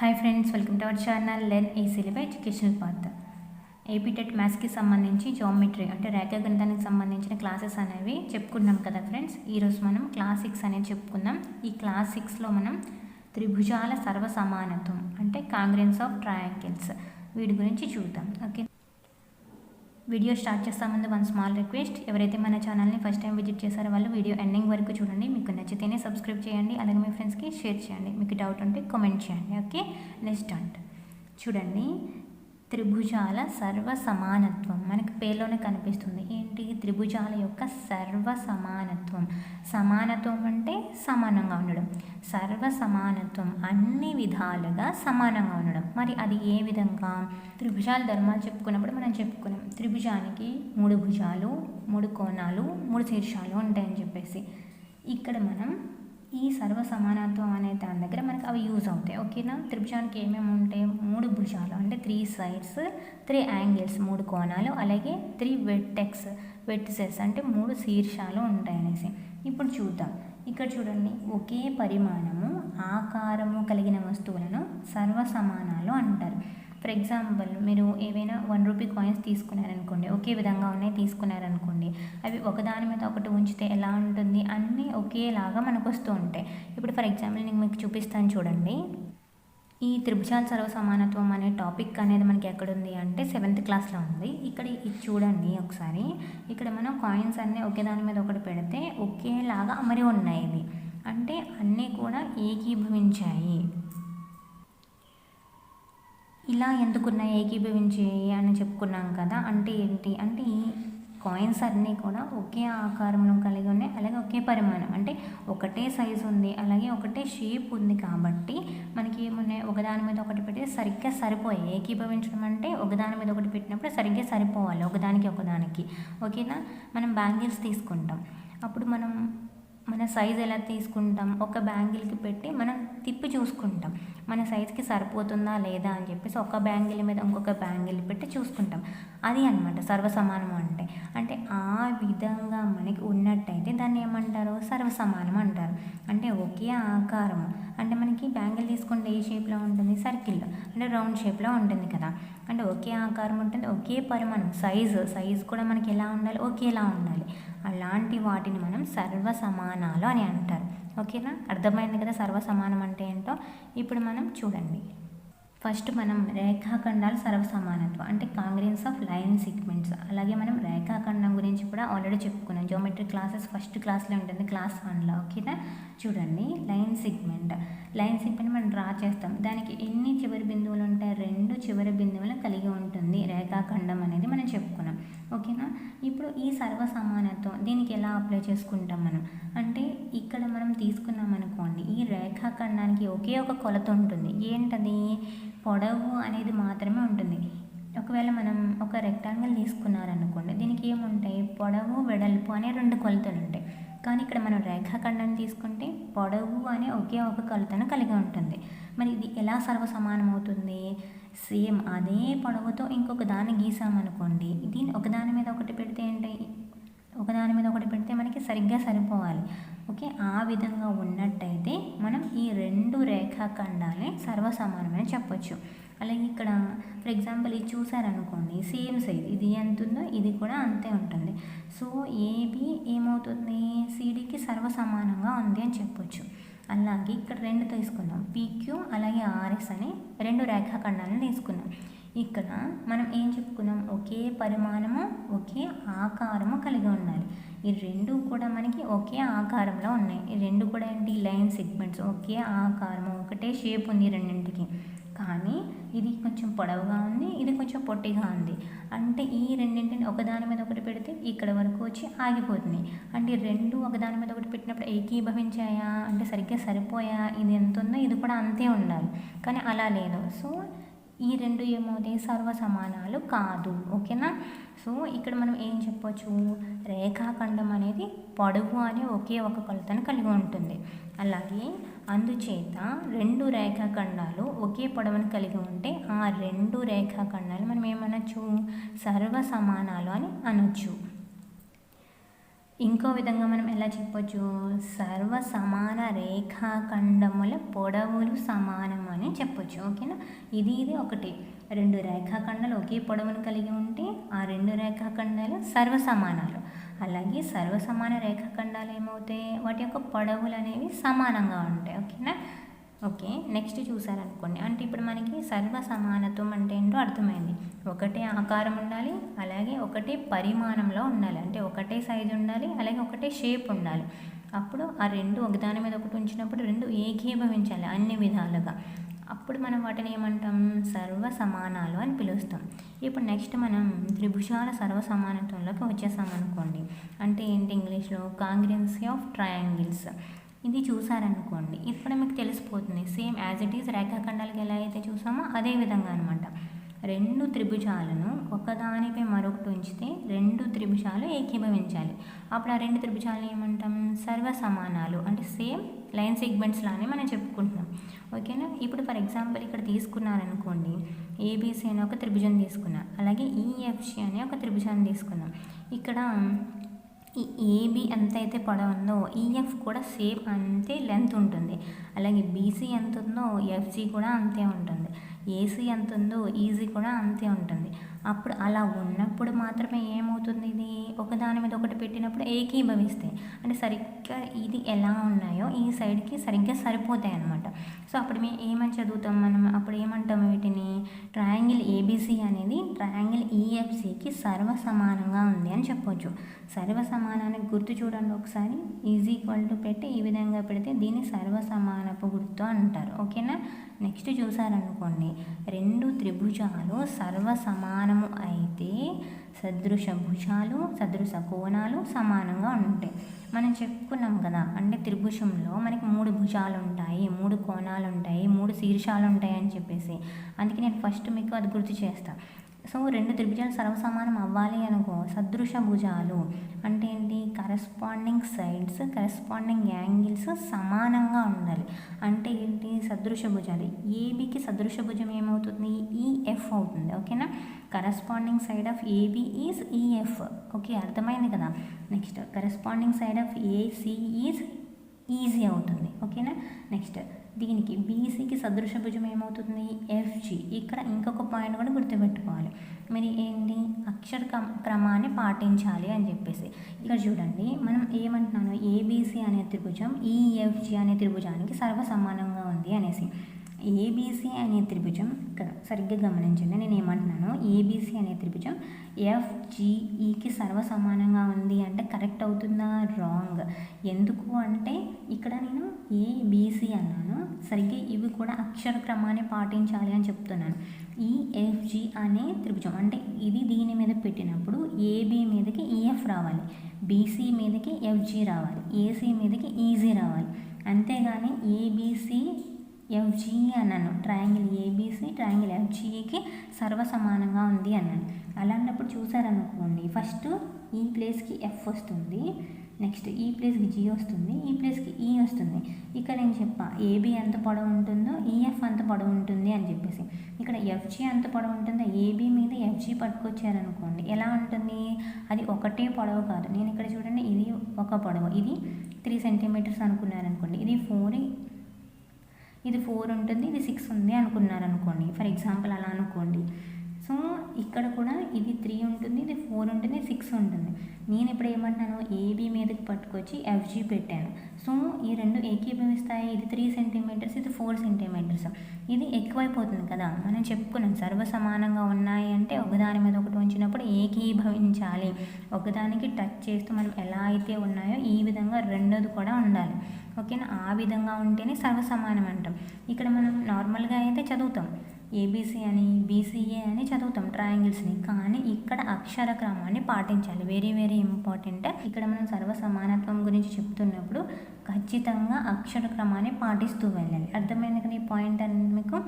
Hi friends, welcome to our channel learn easily by educational path. AP TET మ్యాథ్స్కి సంబంధించి geometry అంటే రేఖాగణితానికి సంబంధించిన classes అనేవి చెప్పుకున్నాం కదా ఫ్రెండ్స్. ఈరోజు మనం క్లాస్ 6 అనేది చెప్పుకుందాం. ఈ క్లాస్ 6లో మనం త్రిభుజాల సర్వసమానత్వం అంటే కాంగ్రెన్స్ ఆఫ్ ట్రయాంగిల్స్ వీటి గురించి చూద్దాం. ఓకే, వీడియో స్టార్ట్ చేస్తా ముందు వన్ స్మాల్ రిక్వెస్ట్. ఎవరైతే మన ఛానల్ని ఫస్ట్ టైం విజిట్ చేశారో వాళ్ళు వీడియో ఎండింగ్ వరకు చూడండి. మీకు నచ్చితేనే సబ్స్క్రైబ్ చేయండి, అలాగే మీ ఫ్రెండ్స్కి షేర్ చేయండి. మీకు డౌట్ ఉంటే కామెంట్ చేయండి. Okay, let's start. చూడండి, త్రిభుజాల సర్వ సమానత్వం మనకి పేరులోనే కనిపిస్తుంది. ఏంటి? త్రిభుజాల యొక్క సర్వ సమానత్వం. సమానత్వం అంటే సమానంగా ఉండడం. సర్వ సమానత్వం అన్ని విధాలుగా సమానంగా ఉండడం. మరి అది ఏ విధంగా? త్రిభుజాల ధర్మాలు చెప్పుకున్నప్పుడు మనం చెప్పుకున్నాం, త్రిభుజానికి 3 భుజాలు, 3 కోణాలు, 3 శీర్షాలు ఉంటాయని చెప్పేసి. ఇక్కడ మనం ఈ సర్వ సమానత్వం అనే దాని దగ్గర మనకి అవి యూజ్ అవుతాయి. ఓకేనా? త్రిభుజానికి ఏమేమి ఉంటాయి? 3 భుజాలు అంటే 3 సైడ్స్, 3 యాంగిల్స్ 3 కోణాలు, అలాగే 3 వెర్టిసెస్ అంటే 3 శీర్షాలు ఉంటాయి అనేసి. ఇప్పుడు చూద్దాం. ఇక్కడ చూడండి, ఒకే పరిమాణము ఆకారము కలిగిన వస్తువులను సర్వసమానాలు అంటారు. ఫర్ ఎగ్జాంపుల్, మీరు ఏవైనా 1 రూపీ కాయిన్స్ తీసుకున్నారనుకోండి, ఒకే విధంగా ఉన్నాయి తీసుకున్నారనుకోండి, అవి ఒకదాని మీద ఒకటి ఉంచితే ఎలా ఉంటుంది? అన్నీ ఒకేలాగా మనకు వస్తూ ఉంటాయి. ఇప్పుడు ఫర్ ఎగ్జాంపుల్ నేను మీకు చూపిస్తాను చూడండి. ఈ త్రిభుజాల సర్వసమానత్వం అనే టాపిక్ అనేది మనకి ఎక్కడుంది అంటే 7th క్లాస్లో ఉంది. ఇక్కడ ఇది చూడండి ఒకసారి. ఇక్కడ మనం కాయిన్స్ అన్నీ ఒకే దాని మీద ఒకటి పెడితే ఒకేలాగా అమరి ఉన్నాయి. ఇవి అంటే అన్నీ కూడా ఏకీభవించాయి. ఇలా ఎందుకున్నాయి ఏకీభవించాయి అని చెప్పుకున్నాం కదా. అంటే ఏంటి అంటే ఈ కాయిన్స్ అన్నీ కూడా ఒకే ఆకారంలో కలిగి ఉన్నాయి, అలాగే ఒకే పరిమాణం అంటే ఒకటే సైజు ఉంది, అలాగే ఒకటే షేప్ ఉంది. కాబట్టి మనకి ఏమున్నాయి, ఒకదాని మీద ఒకటి పెడితే సరిగ్గా సరిపోయాయి. ఏకీభవించడం అంటే ఒకదాని మీద ఒకటి పెట్టినప్పుడు సరిగ్గా సరిపోవాలి ఒకదానికి ఒకదానికి. ఓకేనా? మనం బ్యాంగిల్స్ తీసుకుంటాం, అప్పుడు మనం మన సైజ్ ఎలా తీసుకుంటాం? ఒక బ్యాంగిల్కి పెట్టి మనం తిప్పి చూసుకుంటాం మన సైజ్కి సరిపోతుందా లేదా అని చెప్పేసి. ఒక బ్యాంగిల్ మీద ఇంకొక బ్యాంగిల్ పెట్టి చూసుకుంటాం. అది అనమాట సర్వసమానం అంటే. అంటే ఆ విధంగా మనకి ఉన్నట్టయితే దాన్ని ఏమంటారు? సర్వసమానం అంటారు. అంటే ఒకే ఆకారము అంటే మనకి బ్యాంగిల్ తీసుకుంటే ఏ షేప్లో ఉంటుంది? సర్కిల్లో అంటే రౌండ్ షేప్లో ఉంటుంది కదా. అంటే ఒకే ఆకారం ఉంటుంది, ఒకే పరిమాణం, సైజు కూడా మనకి ఎలా ఉండాలి? ఒకేలా ఉండాలి. అలాంటి వాటిని మనం సర్వసమానాలు అని అంటారు. ఓకేనా? అర్థమైంది కదా సర్వసమానం అంటే ఏంటో. ఇప్పుడు మనం చూడండి, ఫస్ట్ మనం రేఖాఖండాలు సర్వసమానత్వం అంటే కాంగ్రెన్స్ ఆఫ్ లైన్ సెగ్మెంట్స్. అలాగే మనం రేఖాఖండం గురించి కూడా ఆల్రెడీ చెప్పుకున్నాం. జియోమెట్రీ క్లాసెస్ ఫస్ట్ క్లాస్లో ఉంటుంది, క్లాస్ 1లో. ఓకేనా? చూడండి, లైన్ సెగ్మెంట్ మనం డ్రా చేస్తాం. దానికి ఎన్ని చివరి బిందువులు ఉంటాయి? 2 చివరి బిందువులు కలిగి ఉంటుంది రేఖాఖండం అనేది మనం చెప్పుకున్నాం. ఓకేనా? ఇప్పుడు ఈ సర్వసమానత్వం దీనికి ఎలా అప్లై చేసుకుంటాం మనం అంటే, ఇక్కడ మనం తీసుకున్నాం అనుకోండి, ఈ రేఖాఖండానికి ఒకే ఒక కొలత ఉంటుంది. ఏంటది? పొడవు అనేది మాత్రమే ఉంటుంది. ఒకవేళ మనం ఒక రెక్టాంగిల్ తీసుకున్నారనుకోండి, దీనికి ఏముంటాయి? పొడవు, వెడల్పు అనే 2 కొలతలు ఉంటాయి. కానీ ఇక్కడ మనం రేఖాఖండాన్ని తీసుకుంటే పొడవు అనే ఒకే ఒక కొలతను కలిగి ఉంటుంది. మరి ఇది ఎలా సర్వసమానం అవుతుంది? సేమ్ అదే పొడవుతో ఇంకొక దాన్ని గీసామనుకోండి, దీన్ని ఒకదాని మీద ఒకటి పెడితే ఏంటి? ఒకదాని మీద ఒకటి పెడితే మనకి సరిగ్గా సరిపోవాలి. ఓకే, ఆ విధంగా ఉన్నట్టయితే మనం ఈ 2 రేఖాఖండాలే సర్వసమానమని చెప్పొచ్చు. అలాగే ఇక్కడ ఫర్ ఎగ్జాంపుల్ ఇది చూసారనుకోండి, సేమ్ సైజ్, ఇది ఎంత ఉందో ఇది కూడా అంతే ఉంటుంది. సో ఏబి ఏమవుతుంది? సిడికి సర్వసమానంగా ఉంది అని చెప్పొచ్చు. అలాగే ఇక్కడ 2 తీసుకున్నాం, పీక్యూ అలాగే ఆర్ఎస్ అని 2 రేఖాఖండాలను తీసుకున్నాం. ఇక్కడ మనం ఏం చెప్పుకున్నాం? ఒకే పరిమాణము, ఒకే ఆకారము కలిగి ఉండాలి. ఈ 2 కూడా మనకి ఒకే ఆకారంలో ఉన్నాయి. ఈ 2 కూడా ఏంటి? Line segments. ఒకే ఆకారము, ఒకటే షేప్ ఉంది రెండింటికి. కానీ ఇది కొంచెం పొడవుగా ఉంది, ఇది కొంచెం పొట్టిగా ఉంది. అంటే ఈ రెండింటిని ఒకదాని మీద ఒకటి పెడితే ఇక్కడ వరకు వచ్చి ఆగిపోతుంది. అంటే 2 ఒకదాని మీద ఒకటి పెట్టినప్పుడు ఏకీభవించాయా అంటే సరిగ్గా సరిపోయా? ఇది ఎంత ఉందో ఇది కూడా అంతే ఉండాలి. కానీ అలా లేదు. సో ఈ 2 ఏమవుతాయి? సర్వసమానాలు కాదు. ఓకేనా? సో ఇక్కడ మనం ఏం చెప్పొచ్చు? రేఖాఖండం అనేది పొడవు అనే ఒకే ఒక కొలతను కలిగి ఉంటుంది. అలాగే అందుచేత 2 రేఖాఖండాలు ఒకే పొడవును కలిగి ఉంటే ఆ 2 రేఖాఖండాలు మనం ఏమనొచ్చు? సర్వసమానాలు అని అనొచ్చు. ఇంకో విధంగా మనం ఎలా చెప్పొచ్చు, సర్వ సమాన రేఖాఖండముల పొడవులు సమానం అని చెప్పొచ్చు. ఓకేనా, ఇది ఒకటి. రెండు రేఖాఖండాలు ఒకే పొడవును కలిగి ఉంటే ఆ రెండు రేఖాఖండాలు సర్వసమానాలు. అలాగే సర్వసమాన రేఖాఖండాలు ఏమవుతాయి, వాటి యొక్క పొడవులు అనేవి సమానంగా ఉంటాయి. ఓకేనా. ఓకే, నెక్స్ట్ చూసారనుకోండి, అంటే ఇప్పుడు మనకి సర్వ సమానత్వం అంటే ఏంటో అర్థమైంది. ఒకటే ఆకారం ఉండాలి, అలాగే ఒకటే పరిమాణంలో ఉండాలి, అంటే ఒకటే సైజు ఉండాలి, అలాగే ఒకటే షేప్ ఉండాలి. అప్పుడు ఆ రెండు ఒకదాని మీద ఒకటి ఉంచినప్పుడు రెండు ఏకీభవించాలి అన్ని విధాలుగా. అప్పుడు మనం వాటిని ఏమంటాం, సర్వ సమానాలు అని పిలుస్తాం. ఇప్పుడు నెక్స్ట్ మనం త్రిభుజాల సర్వ సమానత్వంలోకి వచ్చేసామనుకోండి. అంటే ఏంటి, ఇంగ్లీష్లో కాంగ్రుయెన్సీ ఆఫ్ ట్రయాంగిల్స్. ఇది చూసారనుకోండి, ఇప్పుడు మీకు తెలిసిపోతుంది. సేమ్ యాజ్ ఇట్ ఈజ్ రేఖాఖండాలకు ఎలా అయితే చూసామో అదే విధంగా అనమాట. రెండు త్రిభుజాలను ఒకదానిపై మరొకటి ఉంచితే రెండు త్రిభుజాలు ఏకీభవించాలి. అప్పుడు ఆ రెండు త్రిభుజాలను ఏమంటాం, సర్వ సమానాలు. అంటే సేమ్ లైన్ సెగ్మెంట్స్ లానే మనం చెప్పుకుంటున్నాం. ఓకేనా. ఇప్పుడు ఫర్ ఎగ్జాంపుల్ ఇక్కడ తీసుకున్నారనుకోండి, ఏబీసీ అనే ఒక త్రిభుజం తీసుకున్నాం, అలాగే ఈఎఫ్జి అనే ఒక త్రిభుజాన్ని తీసుకున్నాం. ఇక్కడ ఈ ఏబి ఎంత అయితే పొడవు ఉందో ఈఎఫ్ కూడా సేమ్ అంతే లెంత్ ఉంటుంది. అలాగే బీసీ ఎంత ఉందో ఎఫ్జీ కూడా అంతే ఉంటుంది. ఏసీ ఎంత ఉందో ఈజీ కూడా అంతే ఉంటుంది. అప్పుడు అలా ఉన్నప్పుడు మాత్రమే ఏమవుతుంది, ఇది ఒకదాని మీద ఒకటి పెట్టినప్పుడు ఏకీభవిస్తాయి. అంటే సరిగ్గా ఇది ఎలా ఉన్నాయో ఈ సైడ్కి సరిగ్గా సరిపోతాయి అన్నమాట. సో అప్పుడు మేము ఏమని చదువుతాం, మనం అప్పుడు ఏమంటాము, వీటిని ట్రయాంగిల్ ఏబీసీ అనేది ట్రయాంగిల్ ఈఎఫ్సికి సర్వ సమానంగా ఉంది అని చెప్పొచ్చు. సర్వ సమానానికి గుర్తు చూడండి ఒకసారి, ఈజ్ ఈక్వల్ టు పెట్టి ఈ విధంగా పెడితే దీన్ని సర్వ సమానపు గుర్తు అంటారు. ఓకేనా. నెక్స్ట్ చూసారనుకోండి, రెండు త్రిభుజాలు సర్వ సమానము అయితే సదృశ భుజాలు సదృశ కోణాలు సమానంగా ఉంటాయి. మనం చెప్పుకున్నాం కదా, అంటే త్రిభుజంలో మనకి 3 భుజాలు ఉంటాయి, 3 కోణాలు ఉంటాయి, 3 శీర్షాలు ఉంటాయి అని చెప్పేసి. అందుకే నేను ఫస్ట్ మీకు అది గుర్తు చేస్తాను. సో రెండు త్రిభుజాలు సర్వసమానం అవ్వాలి అనుకో, సదృశ భుజాలు అంటే ఏంటి, కరెస్పాండింగ్ సైడ్స్ కరెస్పాండింగ్ యాంగిల్స్ సమానంగా ఉండాలి. అంటే ఏంటి, సదృశ భుజాలు. ఏబికి సదృశ భుజం ఏమవుతుంది, ఈఎఫ్ అవుతుంది. ఓకేనా. Corresponding side of AB is EF. Okay, అర్థమైంది కదా. Next corresponding side of AC is EG అవుతుంది. ఓకేనా. నెక్స్ట్ దీనికి బీసీకి సదృశ భుజం ఏమవుతుంది, ఎఫ్జి. ఇక్కడ ఇంకొక పాయింట్ కూడా గుర్తుపెట్టుకోవాలి, మరి ఏంటి, అక్షర క్రమాన్ని పాటించాలి అని చెప్పేసి. ఇక్కడ చూడండి, మనం ఏమంటున్నాను, ఏబీసీ అనే త్రిభుజం ఈఎఫ్జి అనే త్రిభుజానికి సర్వ సమానంగా ఉంది అనేసి. ఏబీసీ అనే త్రిభుజం, ఇక్కడ సరిగ్గా గమనించండి, నేను ఏమంటున్నాను, ఏబీసీ అనే త్రిభుజం ఎఫ్జిఈకి సర్వ సమానంగా ఉంది అంటే కరెక్ట్ అవుతుందా, రాంగ్. ఎందుకు అంటే ఇక్కడ నేను ఏబీసీ అన్నాను, సరిగ్గా ఇవి కూడా అక్షర క్రమాన్ని పాటించాలి అని చెప్తున్నాను. ఈఎఫ్జి అనే త్రిభుజం అంటే ఇది దీని మీద పెట్టినప్పుడు ఏబీ మీదకి ఈఎఫ్ రావాలి, బీసీ మీదకి ఎఫ్జి రావాలి, ఏసీ మీదకి ఈజీ రావాలి. అంతేగాని ఏబీసీ ఎఫ్జి అన్నాను, ట్రయాంగిల్ ఏబీసీ ట్రయాంగిల్ ఎఫ్జికి సర్వ సమానంగా ఉంది అన్నాను. అలాంటప్పుడు చూసారనుకోండి, ఫస్ట్ ఈ ప్లేస్కి ఎఫ్ వస్తుంది, నెక్స్ట్ ఈ ప్లేస్కి జీ వస్తుంది, ఈ ప్లేస్కి ఈ వస్తుంది. ఇక్కడ నేను చెప్పా ఏబీ ఎంత పొడవు ఉంటుందో ఈఎఫ్ అంత పొడవు ఉంటుంది అని చెప్పేసి. ఇక్కడ ఎఫ్జి ఎంత పొడవు ఉంటుందో ఏబీ మీద ఎఫ్జి పట్టుకొచ్చారనుకోండి, ఎలా ఉంటుంది, అది ఒకటే పొడవు కాదు. నేను ఇక్కడ చూడండి, ఇది ఒక పొడవు, ఇది 3 సెంటీమీటర్స్ అనుకున్నారనుకోండి, ఇది 4 ఉంటుంది, ఇది 6 ఉంది అనుకున్నారనుకోండి, ఫర్ ఎగ్జాంపుల్ అలా అనుకోండి. సో ఇక్కడ కూడా ఇది 3 ఉంటుంది, ఇది 4 ఉంటుంది, 6 ఉంటుంది. నేను ఇప్పుడు ఏమంటున్నాను, ఏబీ మీదకి పట్టుకొచ్చి ఎఫ్జి పెట్టాను. సో ఈ రెండు ఏకీభవిస్తాయి, ఇది 3 సెంటీమీటర్స్, ఇది 4 సెంటీమీటర్స్. ఇది ఎక్కువైపోతుంది కదా. మనం చెప్పుకున్నాం సర్వ సమానంగా ఉన్నాయి అంటే ఒకదాని మీద ఒకటి ఉంచినప్పుడు ఏకీభవించాలి. ఒకదానికి టచ్ చేస్తూ మనం ఎలా అయితే ఉన్నాయో ఈ విధంగా రెండోది కూడా ఉండాలి. ఓకేనా. ఆ విధంగా ఉంటేనే సర్వ సమానం అంటాం. ఇక్కడ మనం నార్మల్గా అయితే చదువుతాం ఏబీసీ అని బీసీఏ అని చదువుతాం ట్రయాంగిల్స్ని, కానీ ఇక్కడ అక్షర క్రమాన్ని పాటించాలి. Very very important. ఇక్కడ మనం సర్వ సమానత్వం గురించి చెప్తున్నప్పుడు ఖచ్చితంగా అక్షర క్రమాన్ని పాటిస్తూ వెళ్ళాలి. అర్థమైంది కదా ఈ పాయింట్ అనేది మీకు.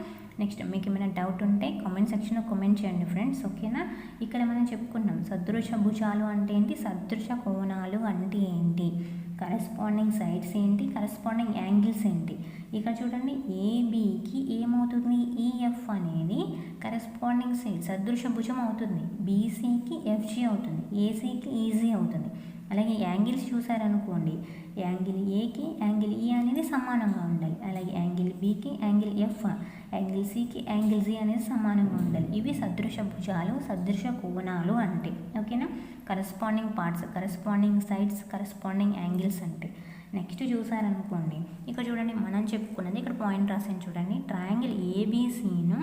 నెక్స్ట్ మీకు ఏమైనా డౌట్ ఉంటే కామెంట్ సెక్షన్లో కామెంట్ చేయండి ఫ్రెండ్స్. ఓకేనా. ఇక్కడ మనం చెప్పుకున్నాం సదృశ భుజాలు అంటే ఏంటి, సదృశ కోణాలు అంటే ఏంటి, కరెస్పాండింగ్ సైడ్స్ ఏంటి, కరెస్పాండింగ్ యాంగిల్స్ ఏంటి. ఇక్కడ చూడండి, ఏబీకి ఏమవుతుంది, ఈఎఫ్ అనేది కరెస్పాండింగ్ సైడ్ సదృశ భుజం అవుతుంది, బీసీకి ఎఫ్జి అవుతుంది, ఏసీకి ఈజీ అవుతుంది. అలాగే యాంగిల్స్ చూసారనుకోండి, యాంగిల్ ఏకి యాంగిల్ ఈ అనేది సమానంగా ఉండాలి. అలాగే యాంగిల్ బికి యాంగిల్ ఎఫ్, యాంగిల్ సికి యాంగిల్ జీ అనేది సమానంగా ఉండాలి. ఇవి సదృశ భుజాలు, సదృశ కోణాలు అంటే. ఓకేనా, corresponding parts, corresponding sides, corresponding angles అంటే. నెక్స్ట్ చూసారనుకోండి, ఇక్కడ చూడండి మనం చెప్పుకున్నది, ఇక్కడ పాయింట్ రాసాను చూడండి. ట్రయాంగిల్ ఏబీసీను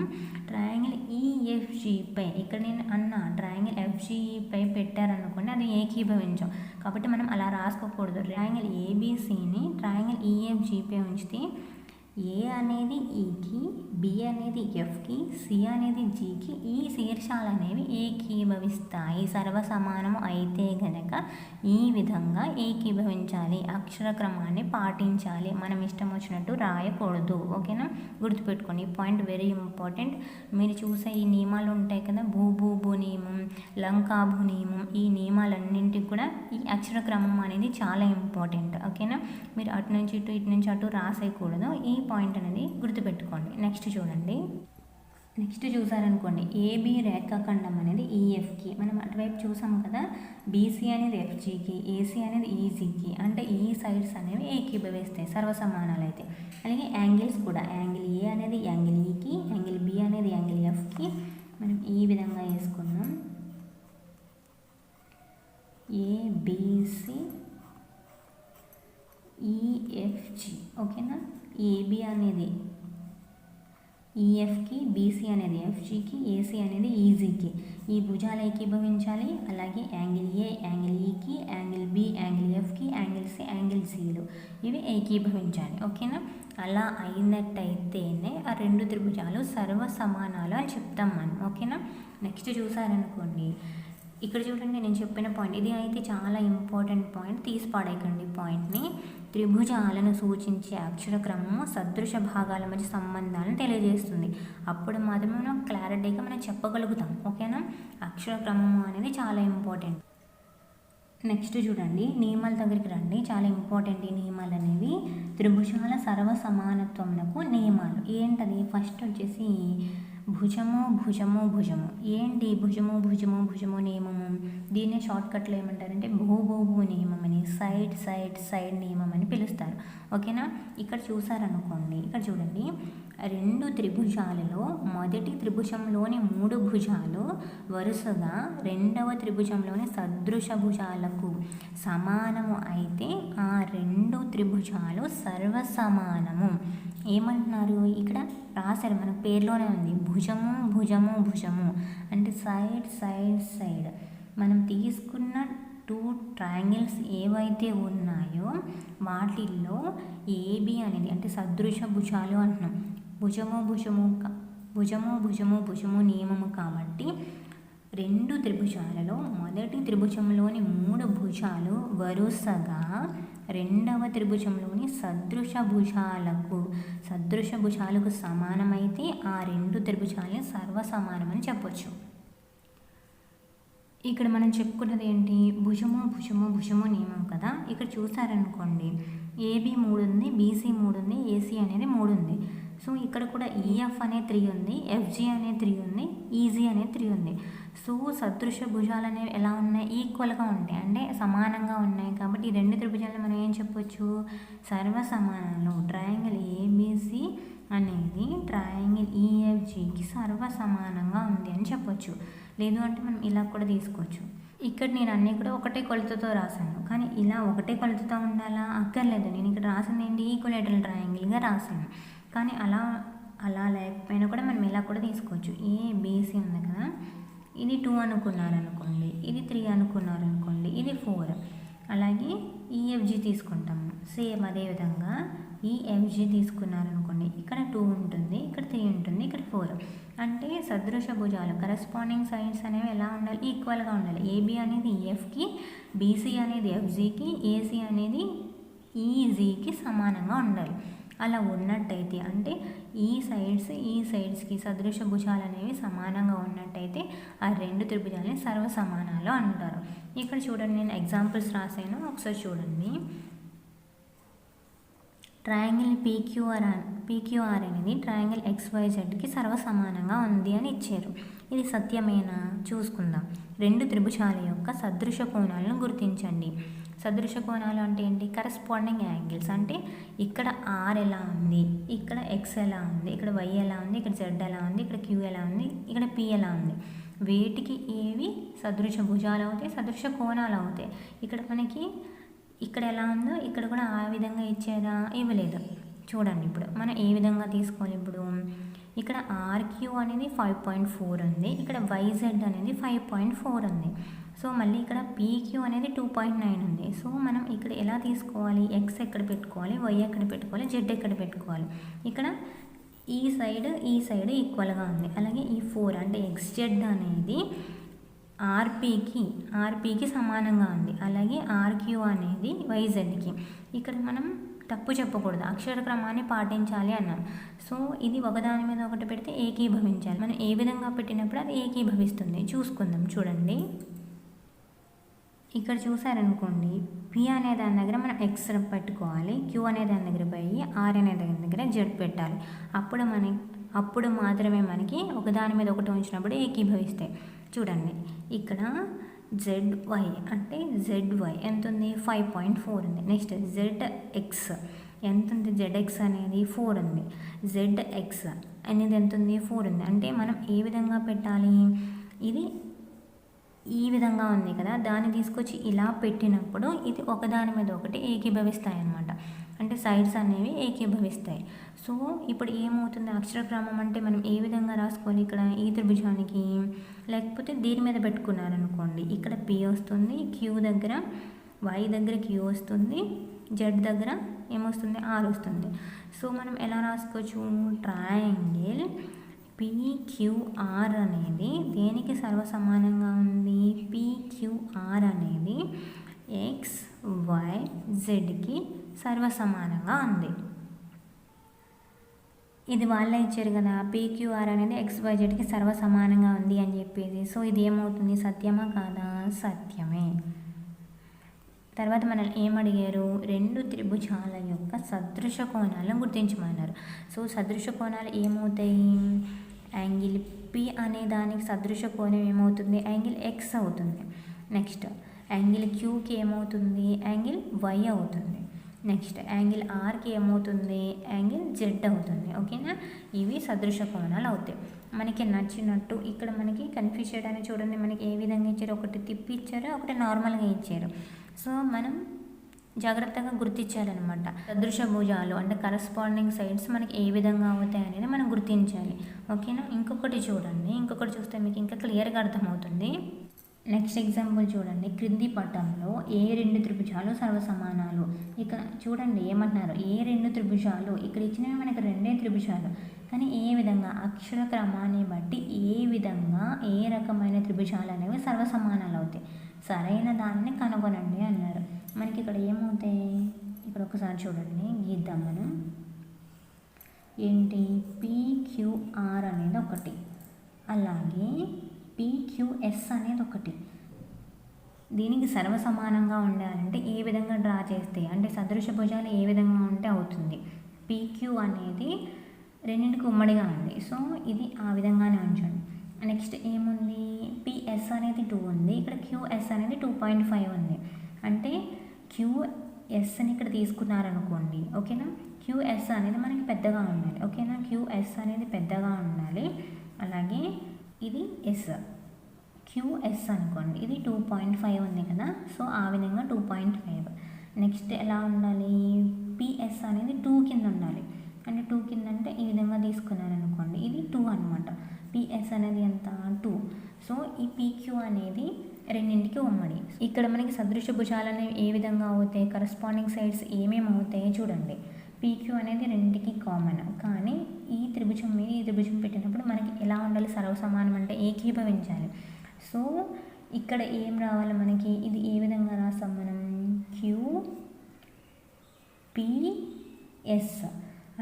ట్రయాంగిల్ ఈఎఫ్జీపై, ఇక్కడ నేను అన్న ట్రయాంగిల్ ఎఫ్జీపై పెట్టారనుకోండి, అది ఏకీభవించాం కాబట్టి మనం అలా రాసుకోకూడదు. ట్రయాంగిల్ ఏబీసీని ట్రయాంగిల్ ఈఎఫ్జీపై ఉంచితే ఏ అనేది ఈకి, బి అనేది ఎఫ్కి, సి అనేది జీకి ఈ శీర్షాలు అనేవి ఏకీభవిస్తాయి. సర్వసమానము అయితే గనక ఈ విధంగా ఏకీభవించాలి, అక్షర క్రమాన్ని పాటించాలి, మనం ఇష్టం వచ్చినట్టు రాయకూడదు. ఓకేనా, గుర్తుపెట్టుకోండి, ఈ పాయింట్ వెరీ ఇంపార్టెంట్. మీరు చూసే ఈ నియమాలు ఉంటాయి కదా, భూ నియమం, లంకాభూ నియమం, ఈ నియమాలన్నింటికి కూడా ఈ అక్షర క్రమం అనేది చాలా ఇంపార్టెంట్. ఓకేనా, మీరు అటు నుంచి ఇటు, ఇటు నుంచి అటు రాసేయకూడదు. ఈ పాయింట్ అనేది గుర్తుపెట్టుకోండి. నెక్స్ట్ చూడండి, నెక్స్ట్ చూసారనుకోండి, ఏబి రేఖాఖండం అనేది ఈఎఫ్కి, మనం అటువైపు చూసాం కదా, బీసీ అనేది ఎఫ్జీకి, ఏసీ అనేది ఈజీకి, అంటే ఈ సైడ్స్ అనేవి ఏకీభవిస్తాయి సర్వసమానాలు అయితే. అలాగే యాంగిల్స్ కూడా, యాంగిల్ ఏ అనేది యాంగిల్ ఈకి, యాంగిల్ బి అనేది యాంగిల్ ఎఫ్కి, మనం ఈ విధంగా వేసుకున్నాం. ABC EFG. ఓకేనా, ఏబి అనేది ఈఎఫ్కి, బీసీ అనేది ఎఫ్జీకి, ఏసీ అనేది ఈజీకి, ఈ భుజాలు ఏకీభవించాలి. అలాగే యాంగిల్ ఏ యాంగిల్ ఈకి, యాంగిల్ బి యాంగిల్ ఎఫ్కి, యాంగిల్ సి యాంగిల్ సిలు ఇవి ఏకీభవించాలి. ఓకేనా, అలా అయినట్టయితేనే ఆ రెండు త్రిభుజాలు సర్వసమానాలు అని చెప్తాం మనం. ఓకేనా, నెక్స్ట్ చూసారనుకోండి, ఇక్కడ చూడండి నేను చెప్పిన పాయింట్ ఇది అయితే చాలా ఇంపార్టెంట్ పాయింట్, తీసి పాడేయకండి పాయింట్ని. త్రిభుజాలను సూచించే అక్షర క్రమము సదృశ భాగాల మధ్య సంబంధాలను తెలియజేస్తుంది. అప్పుడు మాత్రమే మనం క్లారిటీగా మనం చెప్పగలుగుతాం. ఓకేనా, అక్షర క్రమము అనేది చాలా ఇంపార్టెంట్. నెక్స్ట్ చూడండి, నియమాల దగ్గరికి రండి, చాలా ఇంపార్టెంట్ ఈ నియమాలు అనేవి. త్రిభుజాల సర్వసమానత్వమునకు నియమాలు ఏంటది? ఫస్ట్ వచ్చేసి భుజము భుజము భుజము. ఏంటి భుజము భుజము భుజము నియమము? దీన్నే షార్ట్కట్లో ఏమంటారంటే భూ నియమం అని, సైడ్ సైడ్ సైడ్ నియమం అని పిలుస్తారు. ఓకేనా, ఇక్కడ చూసారనుకోండి, ఇక్కడ చూడండి, రెండు త్రిభుజాలలో మొదటి త్రిభుజంలోని 3 భుజాలు వరుసగా రెండవ త్రిభుజంలోని సదృశ భుజాలకు సమానము అయితే ఆ 2 త్రిభుజాలు సర్వసమానము. ఏమంటున్నారు? ఇక్కడ రాశారు, మన పేర్లోనే ఉంది, భుజము భుజము భుజము అంటే సైడ్ సైడ్ సైడ్. మనం తీసుకున్న 2 ట్రయాంగిల్స్ ఏవైతే ఉన్నాయో వాటిల్లో ఏబి అనేది అంటే సదృశ భుజాలు అంటున్నాం. భుజము భుజము భుజము భుజము భుజము నియమము కాబట్టి 2 త్రిభుజాలలో మొదటి త్రిభుజంలోని 3 భుజాలు వరుసగా రెండవ త్రిభుజంలోని సదృశ భుజాలకు సమానమైతే ఆ 2 త్రిభుజాలని సర్వసమానమని చెప్పొచ్చు. ఇక్కడ మనం చెప్పుకున్నది ఏంటి? భుజము భుజము భుజము నియమం కదా. ఇక్కడ చూసారనుకోండి, ఏబి 3 ఉంది, బీసీ 3 ఉంది, ఏసీ అనేది 3 ఉంది. సో ఇక్కడ కూడా ఈఎఫ్ అనే 3 ఉంది, ఎఫ్జీ అనే 3 ఉంది, ఈజీ అనే 3 ఉంది. సో సదృశ భుజాలు అనేవి ఎలా ఉన్నాయి? ఈక్వల్గా ఉంటాయి, అంటే సమానంగా ఉన్నాయి. కాబట్టి ఈ 2 త్రిభుజాలను మనం ఏం చెప్పొచ్చు? సర్వసమానాలు. ట్రయాంగిల్ ఏబిసి అనేది ట్రయాంగిల్ ఈఎఫ్జీకి సర్వసమానంగా ఉంది అని చెప్పొచ్చు. లేదు అంటే మనం ఇలా కూడా తీసుకోవచ్చు. ఇక్కడ నేను అన్నీ కూడా ఒకటే కొలతతో రాశాను, కానీ ఇలా ఒకటే కొలతతో ఉండాలా? అక్కర్లేదు. నేను ఇక్కడ రాసింది ఏంటి? ఈక్వలేటరల్ ట్రయాంగిల్గా రాశాను. కానీ అలా లేకపోయినా కూడా మనం ఇలా కూడా తీసుకోవచ్చు. ఏబిసి ఉంది కదా, ఇది 2 అనుకున్నారనుకోండి, ఇది 3 అనుకున్నారనుకోండి, ఇది 4. అలాగే ఈఎఫ్జీ తీసుకుంటాము, సేమ్ అదేవిధంగా ఈఎఫ్జీ తీసుకున్నారనుకోండి, ఇక్కడ 2 ఉంటుంది, ఇక్కడ 3 ఉంటుంది, ఇక్కడ 4. అంటే సదృశ భుజాలు కరస్పాండింగ్ సైడ్స్ అనేవి ఎలా ఉండాలి? ఈక్వల్గా ఉండాలి. ఏబి అనేది ఈఎఫ్కి, బీసీ అనేది ఎఫ్జీకి, ఏసీ అనేది ఈజీకి సమానంగా ఉండాలి. అలా ఉన్నట్టయితే అంటే ఈ సైడ్స్కి సదృశ భుజాలు అనేవి సమానంగా ఉన్నట్టయితే ఆ 2 త్రిభుజాలని సర్వసమానాలు అంటారు. ఇక్కడ చూడండి, నేను ఎగ్జాంపుల్స్ రాశాను, ఒకసారి చూడండి. ట్రయాంగిల్ పీక్యూఆర్ అనేది ట్రయాంగిల్ XYZకి సర్వసమానంగా ఉంది అని ఇచ్చారు. ఇది సత్యమేనా చూసుకుందాం. రెండు త్రిభుజాల యొక్క సదృశ కోణాలను గుర్తించండి. సదృశ కోణాలు అంటే ఏంటి? Corresponding angles. అంటే ఇక్కడ R ఎలా ఉంది, ఇక్కడ X ఎలా ఉంది, ఇక్కడ Y ఎలా ఉంది, ఇక్కడ Z ఎలా ఉంది, ఇక్కడ Q ఎలా ఉంది, ఇక్కడ P ఎలా ఉంది. వేటికి ఏవి సదృశ భుజాలు అవుతాయి, సదృశ కోణాలు అవుతాయి. ఇక్కడ మనకి ఇక్కడ ఎలా ఉందో ఇక్కడ కూడా ఆ విధంగా ఇచ్చేదా? ఇవ్వలేదు. చూడండి ఇప్పుడు మనం ఏ విధంగా తీసుకోవాలి. ఇప్పుడు ఇక్కడ RQ అనేది 5.4 ఉంది, ఇక్కడ YZ అనేది 5.4 ఉంది. సో మళ్ళీ ఇక్కడ PQ అనేది 2.9 ఉంది. సో మనం ఇక్కడ ఎలా తీసుకోవాలి? X ఎక్కడ పెట్టుకోవాలి, Y ఎక్కడ పెట్టుకోవాలి, Z ఎక్కడ పెట్టుకోవాలి. ఇక్కడ ఈ సైడ్ ఈక్వల్గా ఉంది. అలాగే ఈ 4 అంటే XZ అనేది RPకి సమానంగా ఉంది. అలాగే RQ అనేది YZకి. ఇక్కడ మనం తప్పు చెప్పకూడదు, అక్షర క్రమాన్ని పాటించాలి అన్నాం. సో ఇది ఒకదాని మీద ఒకటి పెడితే ఏకీభవించాలి. మనం ఏ విధంగా పెట్టినప్పుడు అది ఏకీభవిస్తుంది చూసుకుందాం. చూడండి ఇక్కడ చూసారనుకోండి, P అనే దాని దగ్గర మనం X పెట్టుకోవాలి, Q అనే దాని దగ్గర పోయి R అనే దాని దగ్గర Z పెట్టాలి. అప్పుడు మాత్రమే మనకి ఒకదాని మీద ఒకటి ఉంచినప్పుడు ఏకీభవిస్తాయి. చూడండి ఇక్కడ ZY అంటే ZY ఎంత ఉంది? 5.4 ఉంది. నెక్స్ట్ ZX ఎంత ఉంది? ZX అనేది 4 ఉంది. ZX అనేది ఎంత ఉంది? 4 ఉంది. అంటే మనం ఏ విధంగా పెట్టాలి? ఇది ఈ విధంగా ఉంది కదా, దాన్ని తీసుకొచ్చి ఇలా పెట్టినప్పుడు ఇది ఒకదాని మీద ఒకటి ఏకీభవిస్తాయి అన్నమాట. అంటే సైడ్స్ అనేవి ఏకీభవిస్తాయి. సో ఇప్పుడు ఏమవుతుంది? అక్షరక్రమం అంటే మనం ఏ విధంగా రాసుకోవాలి? ఇక్కడ ఈ త్రిభుజానికి లేకపోతే దీని మీద పెట్టుకున్నారనుకోండి, ఇక్కడ P వస్తుంది, Q దగ్గర Y దగ్గర Q వస్తుంది, Z దగ్గర ఏమొస్తుంది? R వస్తుంది. సో మనం ఎలా రాసుకోవచ్చు? ట్రయాంగిల్ PQR అనేది దేనికి సర్వసమానంగా ఉంది? PQR అనేది XYZకి సర్వసమానంగా ఉంది. ఇది వాళ్ళే ఇచ్చారు కదా, PQR అనేది XYZకి సర్వసమానంగా ఉంది అని చెప్పేసి. సో ఇది ఏమవుతుంది? సత్యమా కాదా? సత్యమే. తర్వాత మనల్ని ఏమడిగారు? రెండు త్రిభుజాల యొక్క సదృశ కోణాలను గుర్తించమన్నారు. సో సదృశ కోణాలు ఏమవుతాయి? యాంగిల్ P అనే దానికి సదృశ కోణం ఏమవుతుంది? యాంగిల్ X అవుతుంది. నెక్స్ట్ యాంగిల్ Qకి ఏమవుతుంది? యాంగిల్ Y అవుతుంది. నెక్స్ట్ యాంగిల్ Rకి ఏమవుతుంది? యాంగిల్ Z అవుతుంది. ఓకేనా? ఇవి సదృశ కోణాలు అవుతాయి. మనకి నచ్చినట్టు ఇక్కడ మనకి కన్ఫ్యూజ్ చేయడానికి చూడండి, మనకి ఏ విధంగా ఇచ్చారు? ఒకటి తిప్పి ఇచ్చారు, ఒకటి నార్మల్గా ఇచ్చారు. సో మనం జాగ్రత్తగా గుర్తించాలన్నమాట. సదృశ భుజాలు అంటే కరస్పాండింగ్ సైడ్స్ మనకి ఏ విధంగా అవుతాయి అనేది మనం గుర్తించాలి. ఓకేనా? ఇంకొకటి చూడండి, ఇంకొకటి చూస్తే మీకు ఇంకా క్లియర్గా అర్థమవుతుంది. నెక్స్ట్ ఎగ్జాంపుల్ చూడండి, క్రింది పటంలో ఏ రెండు త్రిభుజాలు సర్వసమానాలు. ఇక్కడ చూడండి ఏమంటున్నారు? ఏ రెండు త్రిభుజాలు. ఇక్కడ ఇచ్చినవి మనకు రెండే త్రిభుజాలు, కానీ ఏ విధంగా అక్షర క్రమాన్ని బట్టి ఏ విధంగా ఏ రకమైన త్రిభుజాలు అనేవి సర్వసమానాలు అవుతాయి. సరైన దాన్ని కనుగొనండి అన్నారు. మనకి ఇక్కడ ఏమవుతాయి? ఇక్కడ ఒకసారి చూడండి, గీద్దాం మనం. ఏంటి? PQR అనేది ఒకటి, అలాగే PQS అనేది ఒకటి. దీనికి సర్వసమానంగా ఉండాలంటే ఏ విధంగా డ్రా చేస్తే, అంటే సదృశ భుజాలు ఏ విధంగా ఉంటే అవుతుంది? PQ అనేది రెండింటికి ఉమ్మడిగా ఉంది. సో ఇది ఆ విధంగానే ఉంచండి. నెక్స్ట్ ఏముంది? PS అనేది 2 ఉంది, ఇక్కడ QS అనేది 2.5 ఉంది. అంటే QSని ఇక్కడ తీసుకున్నారనుకోండి, ఓకేనా? QS అనేది మనకి పెద్దగా ఉండాలి. ఓకేనా? QS అనేది పెద్దగా ఉండాలి. అలాగే ఇది S, QS అనుకోండి, ఇది 2.5 ఉంది కదా. సో ఆ విధంగా 2.5. నెక్స్ట్ ఎలా ఉండాలి? PS అనేది 2 కింద ఉండాలి. అంటే 2 కింద అంటే ఈ విధంగా తీసుకున్నాను అనుకోండి, ఇది 2 అనమాట. PS అనేది ఎంత? 2. సో ఈ PQ అనేది రెండింటికి ఉమ్మడి. ఇక్కడ మనకి సదృశ భుజాలు అనేవి ఏ విధంగా అవుతాయి? కరస్పాండింగ్ సైడ్స్ ఏమేమి అవుతాయో చూడండి. PQ అనేది రెండింటికి కామన్, కానీ ఈ త్రిభుజం మీద ఈ త్రిభుజం పెట్టినప్పుడు మనకి ఎలా ఉండాలి? సర్వసమానం అంటే ఏకీభవించాలి. సో ఇక్కడ ఏం రావాలి మనకి? ఇది ఏ విధంగా రాస్తాం మనం? QPS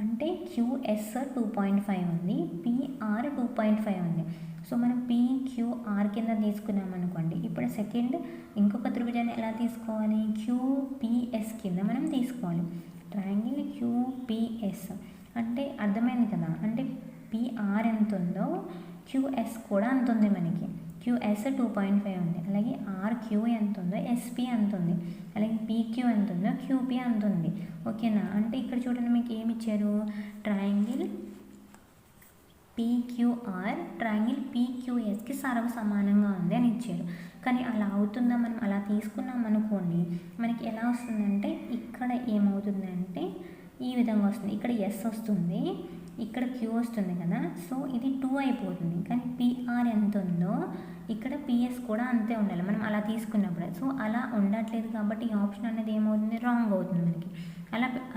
అంటే QS 2.5 ఉంది, PR 2.5 ఉంది. సో మనం PQR కింద తీసుకున్నాం అనుకోండి. ఇప్పుడు సెకండ్ ఇంకొక త్రిభుజాన్ని ఎలా తీసుకోవాలి? QPS కింద మనం తీసుకోవాలి. ట్రయాంగిల్ క్యూపిఎస్ అంటే అర్థమైంది కదా, అంటే పిఆర్ ఎంత ఉందో క్యూఎస్ కూడా అంత ఉంది మనకి. క్యూఎస్ 2.5 ఉంది, అలాగే ఆర్క్యూ ఎంత ఉందో ఎస్పీ అంత ఉంది, అలాగే పీక్యూ ఎంత ఉందో క్యూపీ అంత ఉంది. ఓకేనా, అంటే ఇక్కడ చూడండి మీకు ఏమి ఇచ్చారు, ట్రయాంగిల్ పీక్యూఆర్ ట్రయాంగిల్ పీక్యూఎస్కి సమానంగా ఉంది అని ఇచ్చారు. కానీ అలా అవుతుందా, మనం అలా తీసుకున్నాం అనుకోండి మనకి ఎలా వస్తుందంటే ఇక్కడ ఏమవుతుందంటే ఈ విధంగా వస్తుంది, ఇక్కడ ఎస్ వస్తుంది, ఇక్కడ క్యూ వస్తుంది కదా, సో ఇది 2 అయిపోతుంది. కానీ పిఆర్ ఎంత ఉందో ఇక్కడ పిఎస్ కూడా అంతే ఉండాలి మనం అలా తీసుకున్నప్పుడు. సో అలా ఉండట్లేదు కాబట్టి ఈ ఆప్షన్ అనేది ఏమవుతుంది, రాంగ్ అవుతుంది మనకి.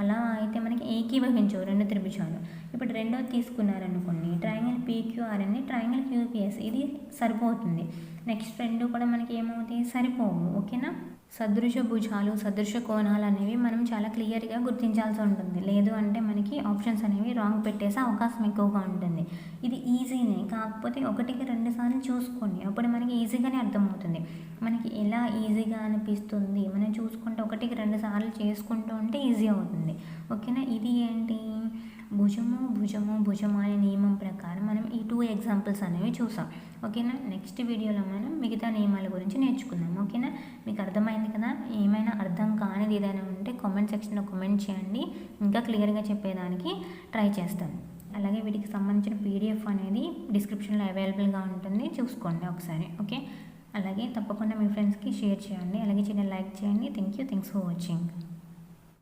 అలా అయితే మనకి ఏకీభవించవు రెండు త్రిభుజాలు. ఇప్పుడు రెండోది తీసుకున్నారనుకోండి, ట్రయాంగిల్ పీక్యూఆర్ అని ట్రయాంగిల్ క్యూపిఎస్, ఇది సరిపోతుంది. నెక్స్ట్ రెండు కూడా మనకి ఏమవుతాయి, సరిపోవు. ఓకేనా, సదృశ భుజాలు సదృశ కోణాలు అనేవి మనం చాలా క్లియర్గా గుర్తించాల్సి ఉంటుంది. లేదు అంటే మనకి ఆప్షన్స్ అనేవి రాంగ్ పెట్టేసే అవకాశం ఎక్కువగా ఉంటుంది. ఇది ఈజీనే, కాకపోతే 1-2 సార్లు చూసుకోండి, అప్పుడు మనకి ఈజీగానే అర్థమవుతుంది. మనకి ఎలా ఈజీగా అనిపిస్తుంది మనం చూసుకుంటే 1-2 సార్లు చేసుకుంటూ ఉంటే ఈజీ అవుతుంది. ఓకేనా, ఇది ఏంటి, భుజము భుజము భుజము అనే నియమం ప్రకారం మనం ఈ 2 ఎగ్జాంపుల్స్ అనేవి చూసాం. ఓకేనా, నెక్స్ట్ వీడియోలో మనం మిగతా నియమాల గురించి నేర్చుకుందాం. ఓకేనా, మీకు అర్థమైంది కదా, ఏమైనా అర్థం కానిది ఏదైనా ఉంటే కామెంట్ సెక్షన్లో కామెంట్ చేయండి, ఇంకా క్లియర్గా చెప్పేదానికి ట్రై చేస్తాను. అలాగే వీటికి సంబంధించిన పీడిఎఫ్ అనేది డిస్క్రిప్షన్లో అవైలబుల్గా ఉంటుంది, చూసుకోండి ఒకసారి. ఓకే, అలాగే తప్పకుండా మీ ఫ్రెండ్స్కి షేర్ చేయండి, అలాగే చిన్న లైక్ చేయండి. Thanks for watching.